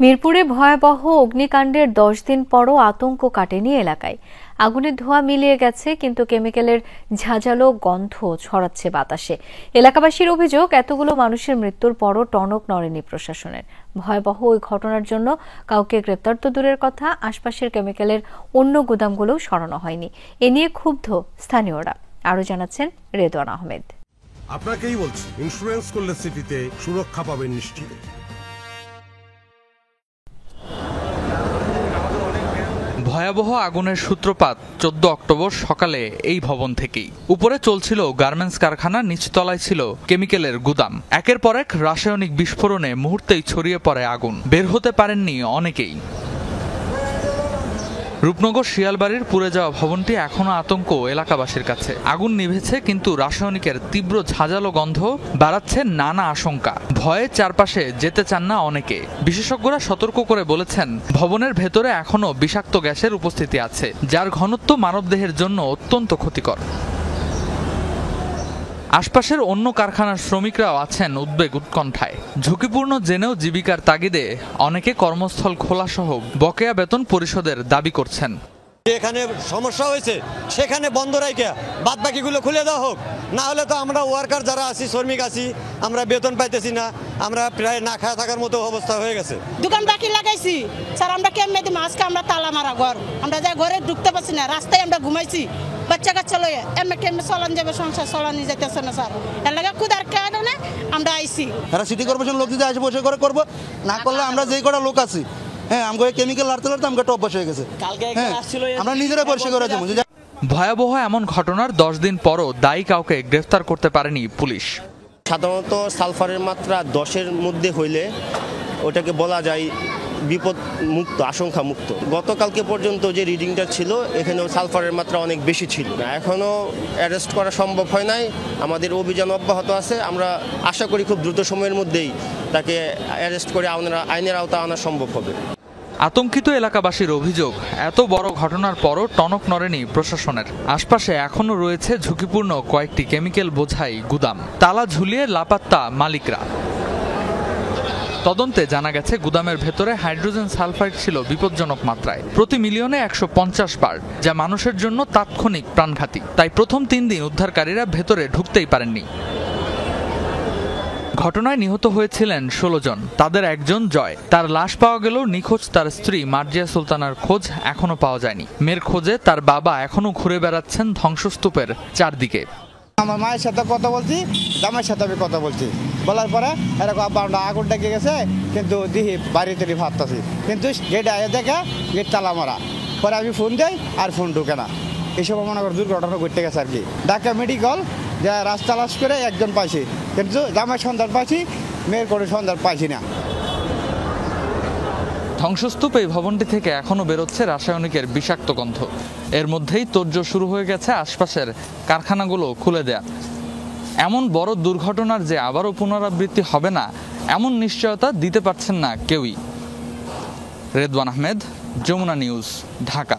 মিরপুরে ভয়াবহ অগ্নিকাণ্ডের 10 দিন পরও আতঙ্ক কাটেনি এলাকায়। আগুনের ধোঁয়া মিলিয়ে গেছে, কিন্তু কেমিক্যালের ঝাঁঝালো গন্ধ ছড়াচ্ছে বাতাসে। এলাকাবাসীর অভিযোগ, এতগুলো মানুষের মৃত্যুর পরও টনক নড়েনি প্রশাসনের। ভয়াবহ ওই ঘটনার জন্য কাউকে গ্রেপ্তার তো দূরের কথা, আশপাশের কেমিক্যালের অন্য গুদামগুলোও সরানো হয়নি। এ নিয়ে ক্ষুব্ধ স্থানীয়রা। আরও জানাচ্ছেন রেদওয়ান আহমেদ। আপনাকেই বলছি, ইন্স্যুরেন্স করলে সিটিতে সুরক্ষা পাবেন নিশ্চিত। ভয়াবহ আগুনের সূত্রপাত 14 অক্টোবর সকালে এই ভবন থেকেই। উপরে চলছিল গার্মেন্টস কারখানা, নিচতলায় ছিল কেমিক্যালের গুদাম। একের পর এক রাসায়নিক বিস্ফোরণে মুহূর্তেই ছড়িয়ে পড়ে আগুন। বের হতে পারেননি অনেকেই। রূপনগর শিয়ালবাড়ির পুড়ে যাওয়া ভবনটি এখনো আতঙ্ক এলাকাবাসীর কাছে। আগুন নিভেছে, কিন্তু রাসায়নিকের তীব্র ঝাঁঝালো গন্ধ বাড়াচ্ছে নানা আশঙ্কা। ভয়ে চারপাশে যেতে চান না অনেকে। বিশেষজ্ঞরা সতর্ক করে বলেছেন, ভবনের ভেতরে এখনো বিষাক্ত গ্যাসের উপস্থিতি আছে, যার ঘনত্ব মানবদেহের জন্য অত্যন্ত ক্ষতিকর। আশপাশের অন্য কারখানার শ্রমিকরাও আছেন উদ্বেগ উৎকণ্ঠায়। ঝুঁকিপূর্ণ জেনেও জীবিকার তাগিদে অনেকে কর্মস্থল খোলাসহ বকেয়া বেতন পরিশোধের দাবি করছেন। এখানে সমস্যা হয়েছে, সেখানে বন্ধ রাখে বাদ বাকিগুলো খুলে দেওয়া হোক, না হলে তো আমরা ওয়ার্কার যারা আছি, শ্রমিক আছি, আমরা বেতন পাইতেছি না, আমরা প্রায় না খাওয়া থাকার মতো অবস্থা হয়ে গেছে। দোকান বাকি লাগাইছি স্যার, আমরা কেমনে দিই, আজকে আমরা তালা মারা ঘর, আমরা যাই ঘরে ঢুকতে পারছি না, রাস্তায় আমরা ঘুমাইছি, বাচ্চা কাচ্চা লয়ে এমনি কেমনে চলান যাবে, সংসার চলানি যাইতেছে না স্যার। এর লাগে কুদার কারণে আমরা আইছি। এরা সিটি কর্পোরেশন লোক দিতে আসে, বসে করে করবো, না করলে আমরা যেই কটা লোক আছি, হ্যাঁ আমাকে কেমিক্যাল লাড়তে লাড়তে আমাকে অভ্যাস হয়ে গেছে। আমরা নিজেরা পরিষ্কার করে যাবো। ভয়াবহ এমন ঘটনার 10 দিন পরও দায়ী কাউকে গ্রেফতার করতে পারেনি পুলিশ। সাধারণত সালফারের মাত্রা 10-এর মধ্যে হইলে ওটাকে বলা যায় বিপদ মুক্ত, আশঙ্কা মুক্ত। গতকালকে পর্যন্ত যে রিডিংটা ছিল, এখানেও সালফারের মাত্রা অনেক বেশি ছিল। এখনও অ্যারেস্ট করা সম্ভব হয় নাই, আমাদের অভিযান অব্যাহত আছে। আমরা আশা করি খুব দ্রুত সময়ের মধ্যেই তাকে অ্যারেস্ট করে আইনের আওতা আনা সম্ভব হবে। আতঙ্কিত এলাকাবাসীর অভিযোগ, এত বড় ঘটনার পরও টনক নড়েনি প্রশাসনের। আশপাশে এখনো রয়েছে ঝুঁকিপূর্ণ কয়েকটি কেমিক্যাল বোঝাই গুদাম। তালা ঝুলিয়ে লাপাত্তা মালিকরা। তদন্তে জানা গেছে, গুদামের ভেতরে হাইড্রোজেন সালফাইড ছিল বিপজ্জনক মাত্রায়, প্রতি মিলিয়নে 150 পার্ট, যা মানুষের জন্য তাৎক্ষণিক প্রাণঘাতী। তাই প্রথম 3 দিন উদ্ধারকারীরা ভেতরে ঢুকতেই পারেননি। ঘটনায় নিহত হয়েছিলেন 16 জন। তাদের একজন জয়, তার লাশ পাওয়া গেলেও নিখোঁজ তার স্ত্রী মার্জিয়া সুলতানার খোঁজ এখনো পাওয়া যায়নি। মেয়ের খোঁজে তার বাবা এখনো ঘুরে বেড়াচ্ছেন ধ্বংসস্তূপের চারদিকে। আমার মায়ের সাথে কথা বলছি, জামাইয়ের সাথে আমি কথা বলছি, বলার পরে এরকম আব্বা আগুন ডেকে গেছে, কিন্তু দিহি বাড়িতে ভাবতেছি, কিন্তু গেট আয়ে দেখে গেট তালা মারা। পরে আমি ফোন দেই, আর ফোন ঢুকে না। এইসব মনে কর দুর্ঘটনা ঘটতে গেছে আর কি। ঢাকা মেডিকেল যে রাস্তা লাশ করে একজন পাইছি, কিন্তু জামাই সন্ধান পাইছি, মেয়ের কোনো সন্ধান পাইছি না। ধ্বংসস্তূপ এই ভবনটি থেকে এখনো বেরোচ্ছে রাসায়নিকের বিষাক্ত গন্ধ। এর মধ্যেই তোড়জোড় শুরু হয়ে গেছে আশপাশের কারখানাগুলো খুলে দেয়া। এমন বড় দুর্ঘটনার যে আবারও পুনরাবৃত্তি হবে না, এমন নিশ্চয়তা দিতে পারছেন না কেউই। রেদওয়ান আহমেদ, যমুনা নিউজ, ঢাকা।